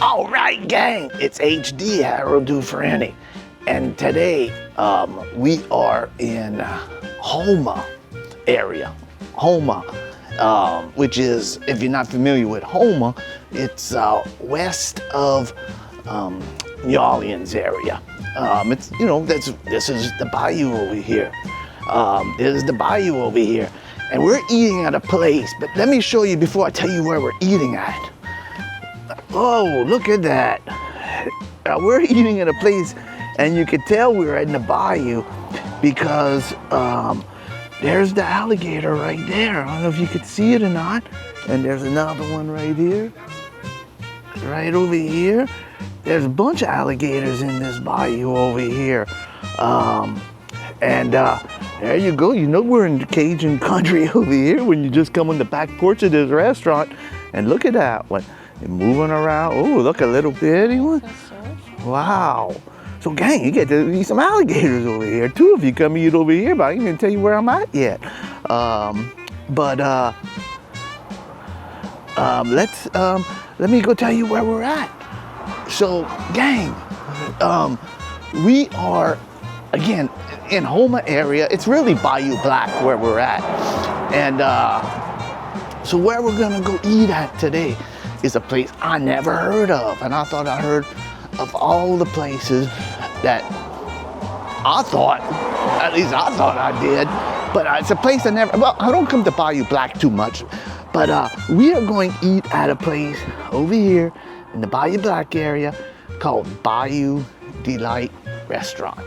All right, gang, it's HD Harold Dufresne, and today we are in Houma area. Houma, which is, if you're not familiar with Houma, it's west of New Orleans area. It's this is the bayou over here. This is the bayou over here, and we're eating at a place. But let me show you before I tell you where we're eating at. Oh, look at that. We're eating at a place, and you can tell we're in the bayou because there's the alligator right there. I don't know if you could see it or not. And there's another one right here. Right over here. There's a bunch of alligators in this bayou over here. There you go. You know we're in the Cajun country over here when you just come on the back porch of this restaurant. And look at that one. They're moving around. Oh, look, a little bitty one. Wow. So, gang, you get to eat some alligators over here. Two of you come eat over here, but I ain't even tell you where I'm at yet. Let me go tell you where we're at. So, gang, we are, again, in Houma area. It's really Bayou Black where we're at. And so where we're gonna go eat at today is a place I never heard of. And I thought I heard of all the places that at least I thought I did. But it's a place I don't come to Bayou Black too much. But we are going to eat at a place over here in the Bayou Black area called Bayou Delight Restaurant.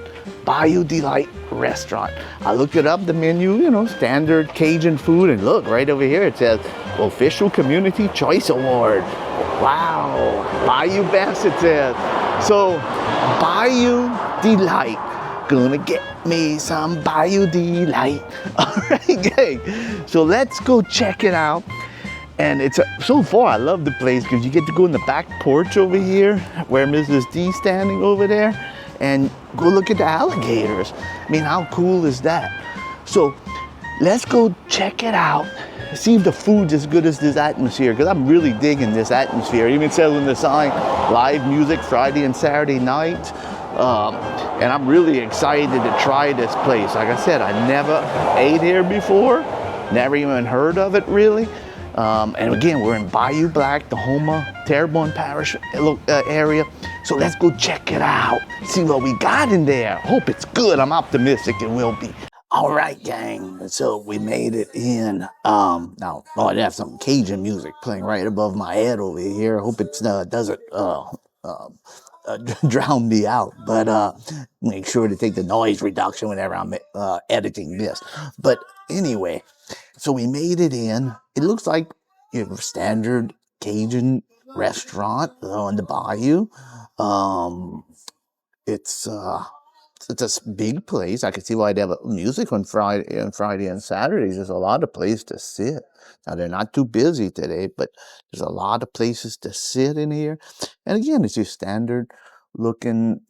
Bayou Delight Restaurant. I looked it up, the menu, standard Cajun food, and look, right over here it says Official Community Choice Award. Wow, Bayou Best it says. So, Bayou Delight. Gonna get me some Bayou Delight. All right, gang. So let's go check it out. And so far, I love the place because you get to go in the back porch over here where Mrs. D's standing over there and go look at the alligators. I mean, how cool is that? So let's go check it out. See if the food's as good as this atmosphere, because I'm really digging this atmosphere. It even says on the sign, live music Friday and Saturday nights. And I'm really excited to try this place. Like I said, I never ate here before, never even heard of it really. And again, we're in Bayou Black, the Houma, Terrebonne Parish area. So let's go check it out, see what we got in there. Hope it's good. I'm optimistic it will be. All right, gang. So we made it in. Now, I have some Cajun music playing right above my head over here. Hope it doesn't drown me out. But make sure to take the noise reduction whenever I'm editing this. But anyway, so we made it in. It looks like standard Cajun restaurant on the bayou. It's a big place. I can see why they have music on Friday and Saturdays. There's a lot of places to sit. Now they're not too busy today, but there's a lot of places to sit in here. And again, it's your standard looking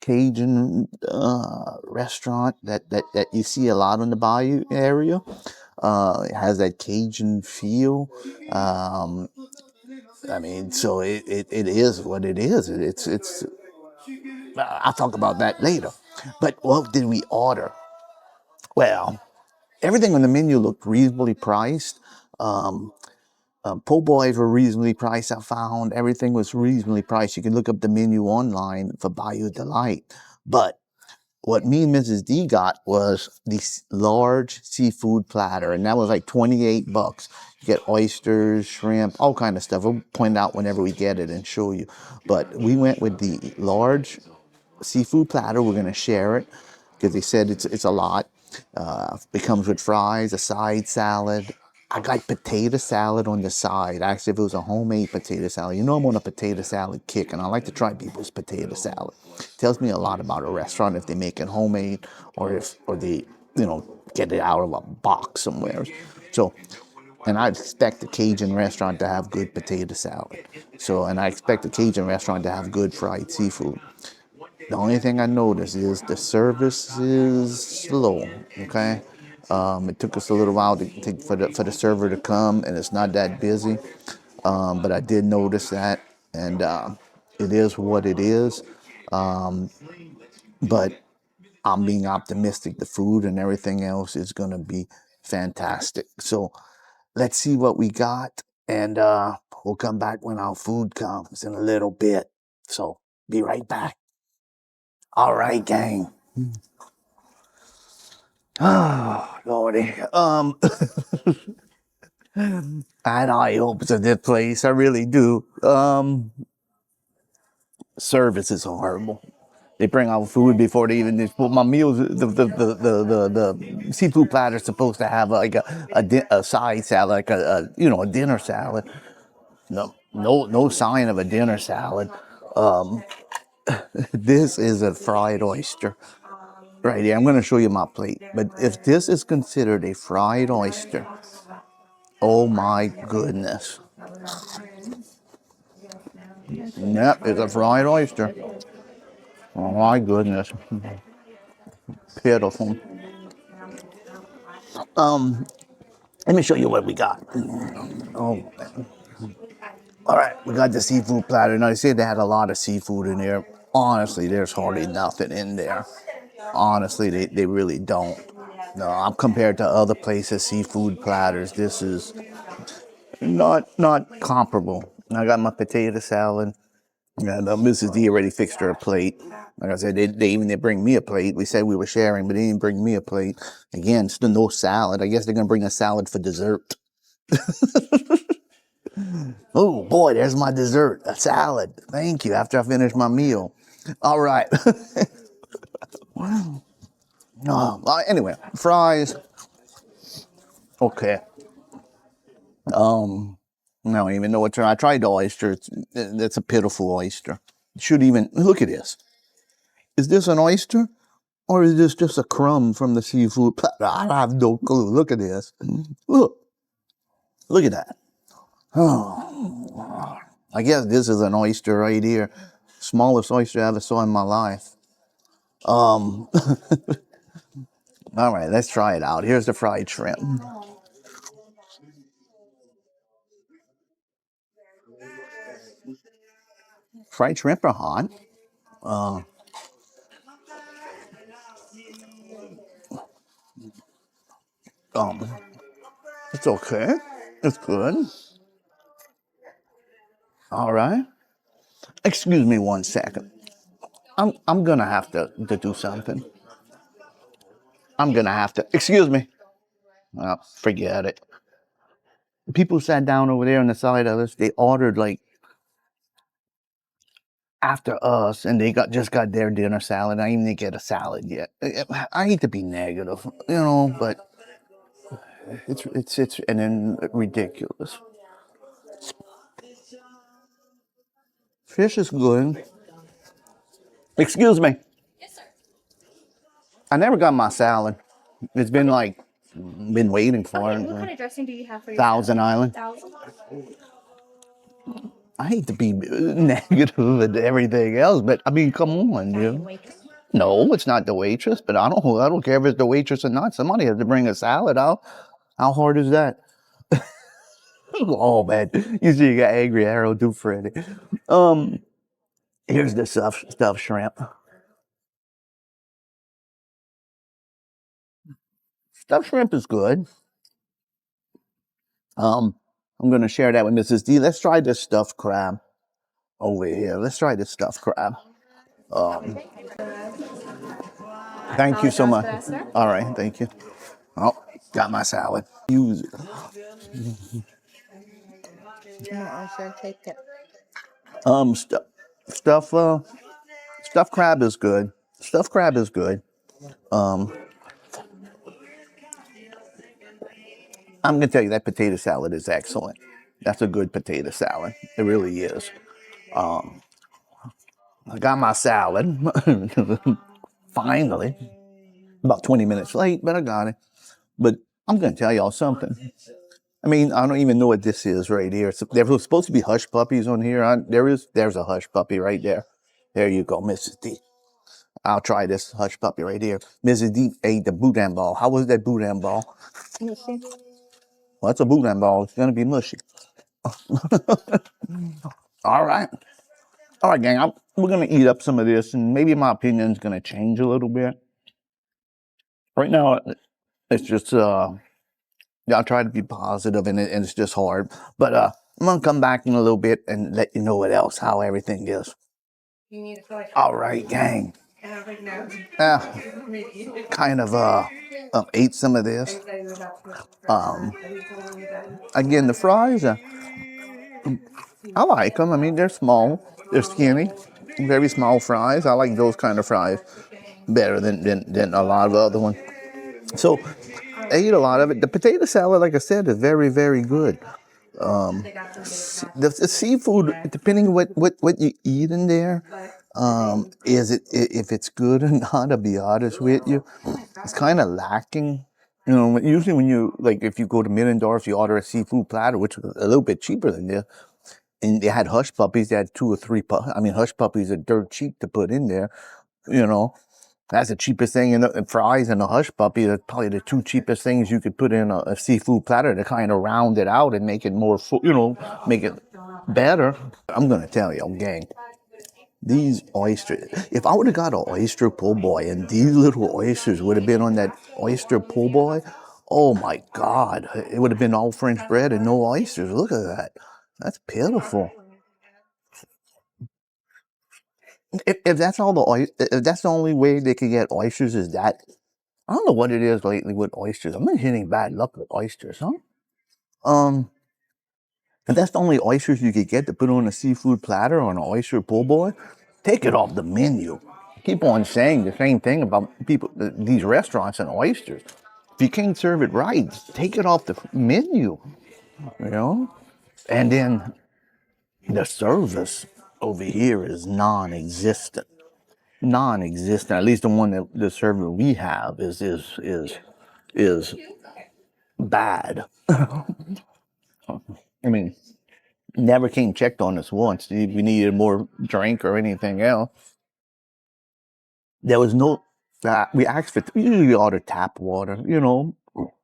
Cajun restaurant that you see a lot in the bayou area. It has that Cajun feel. I mean, so it is what it is. It's. I'll talk about that later. But what did we order? Well, everything on the menu looked reasonably priced. Po' boys were reasonably priced, I found. Everything was reasonably priced. You can look up the menu online for Bayou Delight. But what me and Mrs. D got was this large seafood platter, and that was like $28. You get oysters, shrimp, all kind of stuff. We'll point out whenever we get it and show you. But we went with the large seafood platter. We're gonna share it because they said it's a lot. It comes with fries, a side salad. I got potato salad on the side. Actually, if it was a homemade potato salad, I'm on a potato salad kick, and I like to try people's potato salad. It tells me a lot about a restaurant if they make it homemade or they, get it out of a box somewhere. So, and I expect the Cajun restaurant to have good potato salad. So, and I expect the Cajun restaurant to have good fried seafood. The only thing I noticed is the service is slow, okay? It took us a little while for the server to come, and it's not that busy. But I did notice that. and it is what it is. But I'm being optimistic. The food and everything else is gonna be fantastic. So let's see what we got, and we'll come back when our food comes in a little bit. So be right back. All right, gang. Oh, Lordy. I had high hopes of this place. I really do. Service is horrible. They bring out food before they even put my meals. The seafood platter is supposed to have like a side salad, like a dinner salad. No sign of a dinner salad. This is a fried oyster right here. I'm going to show you my plate. But if this is considered a fried oyster, oh my goodness. Yep, it's a fried oyster. Oh my goodness. Pitiful. Let me show you what we got. Oh, all right, we got the seafood platter. Now, they said they had a lot of seafood in there. Honestly, there's hardly nothing in there. Honestly, they really don't. No, I'm compared to other places, seafood platters. This is not comparable. I got my potato salad. And Mrs. D already fixed her a plate. Like I said, they bring me a plate. We said we were sharing, but they didn't bring me a plate. Again, still no salad. I guess they're gonna bring a salad for dessert. Oh boy, there's my dessert, a salad. Thank you. After I finish my meal. All right. Anyway, fries. Okay. I don't even know what to. I tried the oyster. It's a pitiful oyster. Should even look at this. Is this an oyster, or is this just a crumb from the seafood platter? I have no clue. Look at this. Look at that. Oh, I guess this is an oyster right here. Smallest oyster I ever saw in my life. All right, let's try it out. Here's the fried shrimp. Fried shrimp are hot. Um, it's okay. It's good. All right. Excuse me one second. I'm gonna have to do something. I'm gonna have to. Excuse me. Forget it. People sat down over there on the side of us. They ordered like after us, and they just got their dinner salad. I didn't even get a salad yet. I hate to be negative, but it's and then ridiculous. Fish is good. Excuse me. I never got my salad. It's been waiting for it. What kind of dressing do you have for your Thousand salad? Island. Thousand? I hate to be negative and everything else, but I mean, come on, Waitress? No, it's not the waitress, but I don't care if it's the waitress or not. Somebody has to bring a salad out. How hard is that? Oh man, you see, you got angry arrow too, Freddy. Um, Here's the stuffed shrimp. Stuffed shrimp is good. Um, I'm gonna share that with Mrs. D. Let's try this stuffed crab over here. Let's try this stuffed crab. Um, Thank you so much. All right, thank you. Oh, got my salad. Use it. No, I should take it. Stuff, stuff, stuffed crab is good. Stuffed crab is good. Um, I'm gonna tell you that potato salad is excellent. That's a good potato salad. It really is. I got my salad. Finally. About 20 minutes late, but I got it. But I'm gonna tell y'all something. I mean, I don't even know what this is right here. So there was supposed to be hush puppies on here. There's a hush puppy right there. There you go, Mrs. D. I'll try this hush puppy right here. Mrs. D ate the boudin ball. How was that boudin ball? Mushy. Well, that's a boudin ball. It's gonna be mushy. All right. All right, gang. We're going to eat up some of this, and maybe my opinion's going to change a little bit. Right now, it's just, I try to be positive, and it's just hard. But I'm going to come back in a little bit and let you know what else, how everything is. All right, gang. Kind of ate some of this. Again, the fries, I like them. I mean, they're small, they're skinny, very small fries. I like those kind of fries better than a lot of other ones. So I ate a lot of it. The potato salad, like I said, is very, very good. The seafood, depending on what you eat in there, is it if it's good or not? To be honest with you, it's kind of lacking. You know, usually when you like, if you go to Middendorf, you order a seafood platter, which was a little bit cheaper than this. And they had hush puppies. They had 2 or 3. I mean, hush puppies are dirt cheap to put in there. You know, that's the cheapest thing. And fries and a hush puppy are probably the 2 cheapest things you could put in a seafood platter to kind of round it out and make it more, make it better. I'm gonna tell you, gang. These oysters, if I would have got an oyster po' boy and these little oysters would have been on that oyster po' boy, oh my God, it would have been all French bread and no oysters. Look at that. That's pitiful. If that's all if that's the only way they could get oysters is that, I don't know what it is lately with oysters. I'm not hitting bad luck with oysters, huh? If that's the only oysters you could get to put on a seafood platter on an oyster po' boy, take it off the menu. Keep on saying the same thing about these restaurants and oysters. If you can't serve it right, take it off the menu, you know? And then the service over here is non-existent. Non-existent. At least the one that the server we have is bad. I mean, never came checked on us once. If we needed more drink or anything else. There was no, we asked for, usually we order tap water,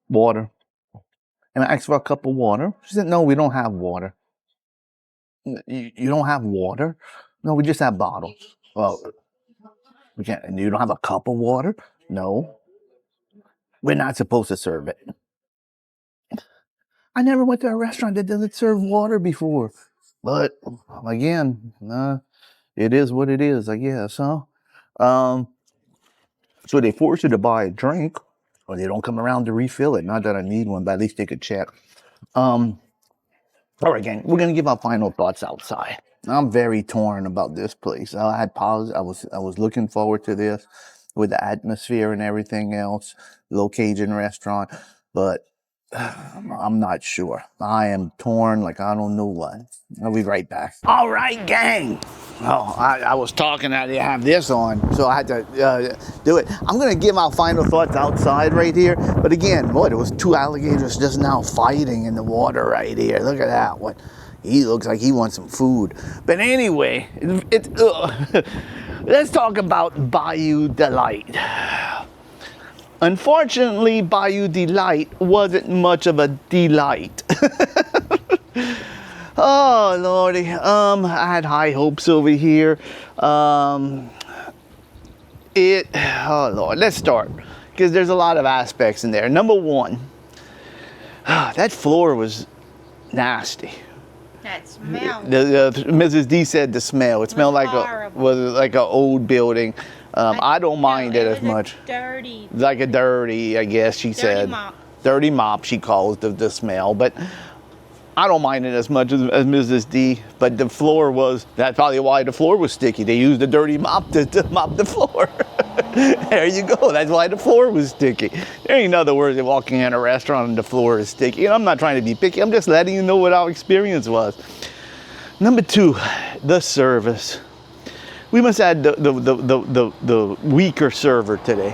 water. And I asked for a cup of water. She said, no, we don't have water. You don't have water? No, we just have bottles. Well, we can't, and you don't have a cup of water? No. We're not supposed to serve it. I never went to a restaurant that doesn't serve water before. But again, it is what it is, I guess, huh? So they force you to buy a drink, or they don't come around to refill it. Not that I need one, but at least they could check. All right, gang, we're gonna give our final thoughts outside. I'm very torn about this place. I had paused. I was looking forward to this with the atmosphere and everything else. Low Cajun restaurant, but I'm not sure. I am torn like I don't know what. I'll be right back. All right, gang. Oh, I was talking. I didn't have this on, so I had to do it. I'm going to give my final thoughts outside right here. But again, boy, there was 2 alligators just now fighting in the water right here. Look at that one. He looks like he wants some food. But anyway, let's talk about Bayou Delight. Unfortunately, Bayou Delight wasn't much of a delight. Oh, Lordy. I had high hopes over here. Oh, Lord, let's start. Because there's a lot of aspects in there. Number 1, that floor was nasty. That smell. Mrs. D said the smell. It smelled like an old building. I don't mind it as much. Dirty. Like a dirty, I guess she said. Mop. Dirty mop, she calls the smell. But I don't mind it as much as Mrs. D. But the floor that's probably why the floor was sticky. They used a dirty mop to mop the floor. There you go. That's why the floor was sticky. There ain't other words than walking in a restaurant and the floor is sticky. And I'm not trying to be picky. I'm just letting you know what our experience was. Number 2, the service. We must add the weaker server today,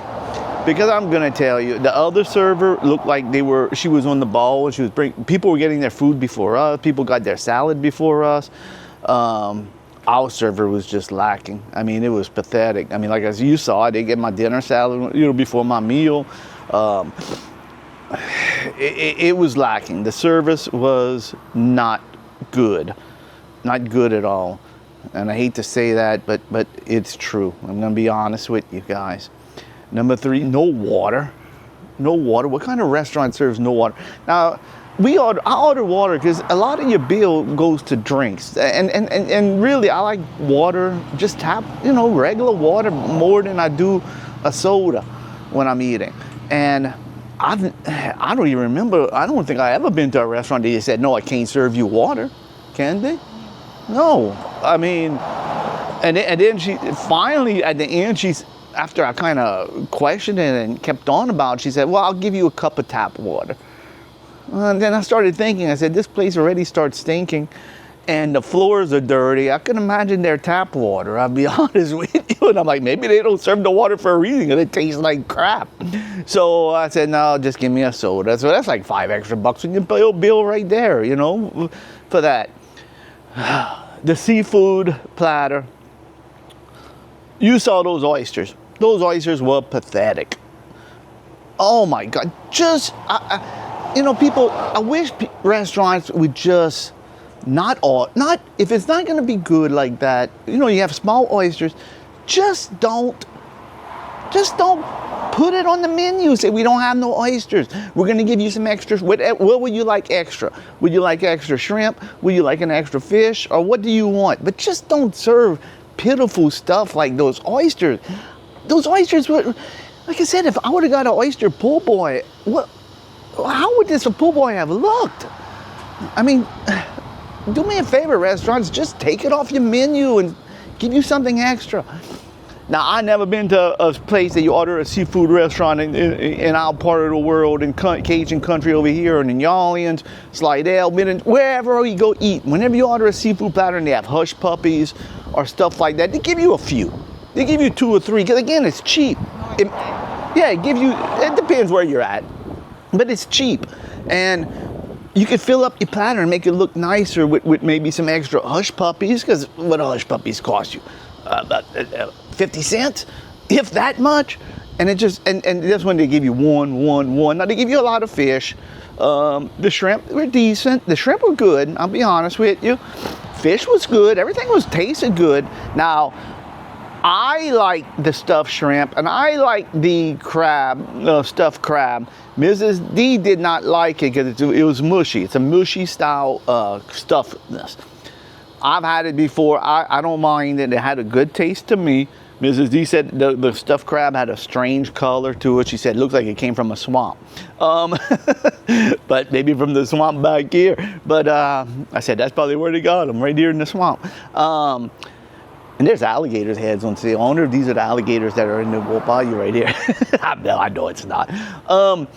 because I'm gonna tell you, the other server looked like she was on the ball, and people were getting their food before us. People got their salad before us. Our server was just lacking. I mean, it was pathetic. I mean, like as you saw, I didn't get my dinner salad, before my meal. It was lacking. The service was not good. not good at all. And I hate to say that, but it's true. I'm gonna be honest with you guys. Number 3, no water. No water. What kind of restaurant serves no water? Now, I order water because a lot of your bill goes to drinks. And really, I like water, just tap, regular water more than I do a soda when I'm eating. And I don't even remember, I don't think I ever been to a restaurant that they said, no, I can't serve you water. Can they? No. I mean, and then she finally, at the end, after I kind of questioned it and kept on about it, she said, well, I'll give you a cup of tap water. And then I started thinking, I said, this place already starts stinking and the floors are dirty. I can imagine their tap water, I'll be honest with you. And I'm like, maybe they don't serve the water for a reason because it tastes like crap. So I said, no, just give me a soda. So that's like $5 extra in your bill right there, for that. The seafood platter. You saw those oysters. Those oysters were pathetic. Oh my God. Just, people, I wish restaurants would just if it's not going to be good like that, you have small oysters, just don't put it on the menu. Say, we don't have no oysters. We're going to give you some extras. What would you like extra? Would you like extra shrimp? Would you like an extra fish? Or what do you want? But just don't serve pitiful stuff like those oysters. Those oysters were, like I said, if I would have got an oyster po' boy, how would this po' boy have looked? I mean, do me a favor, restaurants, just take it off your menu and give you something extra. Now, I've never been to a place that you order a seafood restaurant in our part of the world, in Cajun country over here, and in New Orleans, Slidell, wherever you go eat. Whenever you order a seafood platter and they have hush puppies or stuff like that, they give you a few. They give you 2 or 3, because again, it's cheap. It depends where you're at, but it's cheap. And you could fill up your platter and make it look nicer with maybe some extra hush puppies, because what do hush puppies cost you? About 50 cents, if that much. And it just, and that's when they give you one. Now they give you a lot of fish. The shrimp were decent. The shrimp were good, I'll be honest with you. Fish was good. Everything tasted good. Now, I like the stuffed shrimp, and I like the stuffed crab. Mrs. D did not like it because it was mushy. It's a mushy style stuffedness. I've had it before. I don't mind it. It had a good taste to me. Mrs. D said the stuffed crab had a strange color to it. She said it looks like it came from a swamp. But maybe from the swamp back here. But I said, that's probably where they got them, right here in the swamp. And there's alligators' heads on sale. I wonder if these are the alligators that are in the Bayou right here. I know it's not. Oh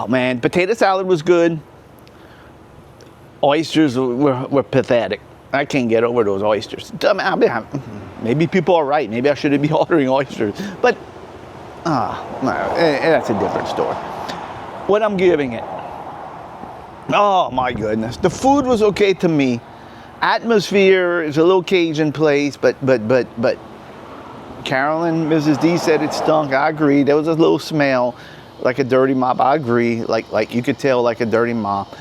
man, potato salad was good. Oysters were pathetic. I can't get over those oysters. Maybe people are right. Maybe I shouldn't be ordering oysters. But that's a different story. What I'm giving it. Oh my goodness. The food was okay to me. Atmosphere is a little Cajun place, but Carolyn, Mrs. D said it stunk. I agree. There was a little smell like a dirty mop. I agree. Like you could tell, like a dirty mop.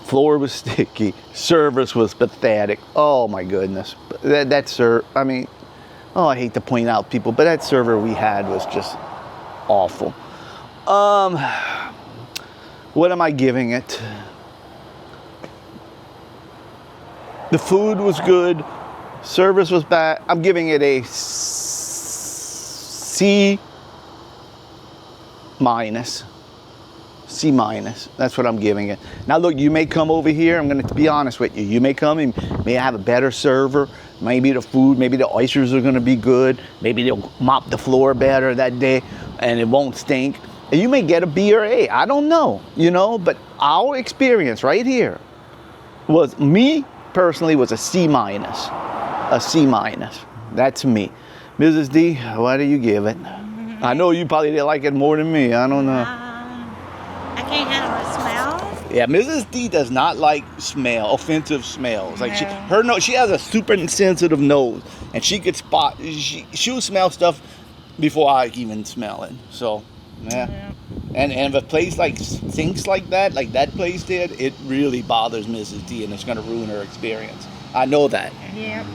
Floor was sticky. Service was pathetic. Oh my goodness. I mean, I hate to point out people, but that server we had was just awful. What am I giving it? The food was good. Service was bad. I'm giving it a C minus. C minus. That's what I'm giving it. Now look, you may come over here. I'm going to be honest with you. You may come and may have a better server. Maybe the food, maybe the oysters are going to be good. Maybe they'll mop the floor better that day and it won't stink. And you may get a B or A. I don't know, but our experience right here was personally was a C minus. A C minus. That's me. Mrs. D, what do you give it? I know you probably didn't like it more than me. I don't know. I can't handle the smell. Yeah, Mrs. D does not like offensive smells. Like she has a super sensitive nose, and she could she'll smell stuff before I even smell it. So, yeah. And if a place like stinks like that place did, it really bothers Mrs. D, and it's going to ruin her experience. I know that. Yep.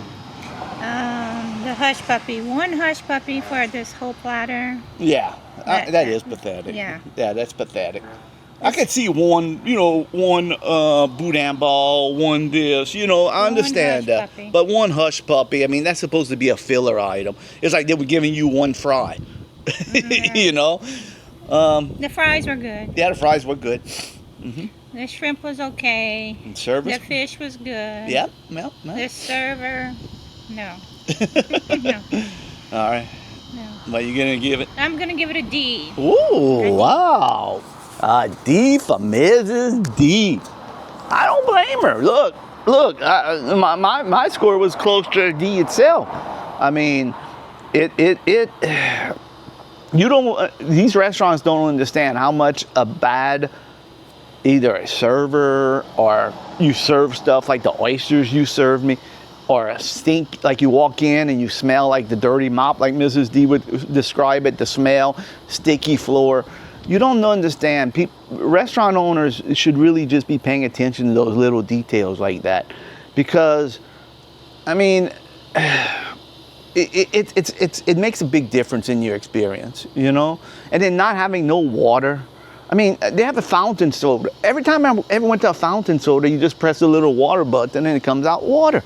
The hush puppy. One hush puppy for this whole platter. Yeah, that is pathetic. Yeah. Yeah, that's pathetic. I could see one boudin ball, one this, I understand that. Puppy. But one hush puppy, I mean, that's supposed to be a filler item. It's like they were giving you one fry, The fries were good. Yeah, the fries were good. The shrimp was okay. And service? The fish was good. Yep. No. The server, no. No. All right. No. What are you going to give it? I'm going to give it a D. Ooh, wow. A D for Mrs. D. I don't blame her. Look. My score was close to a D itself. I mean, these restaurants don't understand how much a bad, either a server or you serve stuff like the oysters you served me, or a stink, like you walk in and you smell like the dirty mop, like Mrs. D would describe it, the smell, sticky floor. You don't understand. Restaurant owners should really just be paying attention to those little details like that, because, I mean, it makes a big difference in your experience, And then not having no water. I mean, they have a fountain soda. Every time I ever went to a fountain soda, you just press the little water button and it comes out water.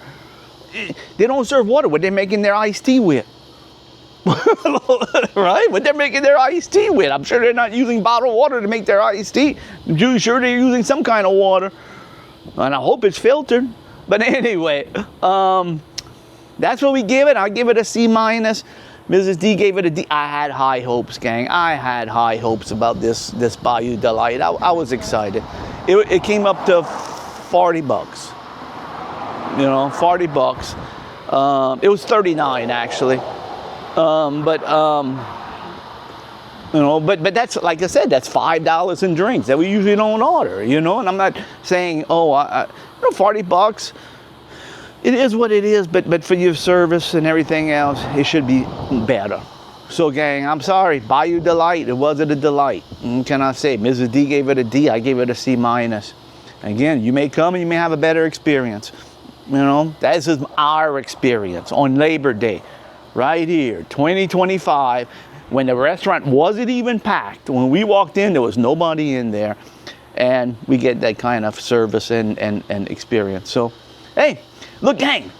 They don't serve water. What they're making their iced tea with. Right? What they're making their iced tea with. I'm sure they're not using bottled water to make their iced tea. I'm sure they're using some kind of water. And I hope it's filtered. But anyway, that's what we give it. I give it a C-. Mrs. D gave it a D. I had high hopes, gang. I had high hopes about this Bayou Delight. I was excited. It came up to $40. $40. It was $39 actually. But that's, like I said, that's $5 in drinks that we usually don't order, And I'm not saying, $40. It is what it is, but for your service and everything else, it should be better. So, gang, I'm sorry. Bayou Delight, it wasn't a delight. What can I say? Mrs. D gave it a D. I gave it a C-. Again, you may come and you may have a better experience. That is our experience on Labor Day, right here, 2025, when the restaurant wasn't even packed. When we walked in, there was nobody in there, and we get that kind of service and experience. So, hey, look, gang,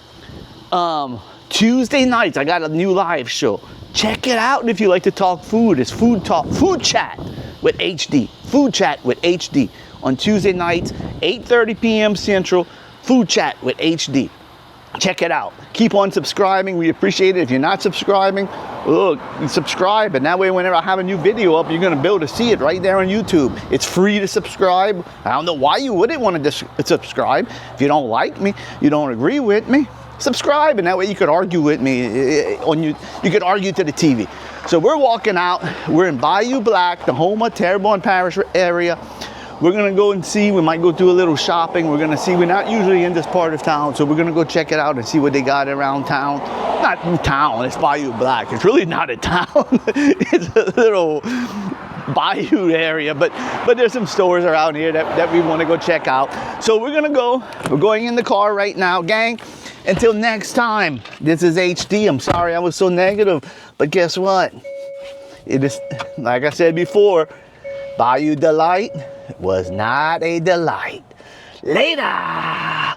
Tuesday nights, I got a new live show. Check it out if you like to talk food. It's Food Chat with HD. Food Chat with HD on Tuesday nights, 8:30 p.m. Central. Food Chat with HD. Check it out. Keep on subscribing. We appreciate it. If you're not subscribing, look, subscribe. And that way, whenever I have a new video up, you're going to be able to see it right there on YouTube. It's free to subscribe. I don't know why you wouldn't want to subscribe. If you don't like me, you don't agree with me, subscribe. And that way you could argue with me you could argue to the TV. So we're walking out. We're in Bayou Black, the Houma, Terrebonne Parish area. We're going to go and see. We might go do a little shopping. We're going to see. We're not usually in this part of town, so we're going to go check it out and see what they got around town. Not in town. It's Bayou Black. It's really not a town. It's a little bayou area, but there's some stores around here that we want to go check out. So we're going to go. We're going in the car right now, gang. Until next time, this is HD. I'm sorry I was so negative, but guess what? It is, like I said before, Bayou Delight was not a delight. Later.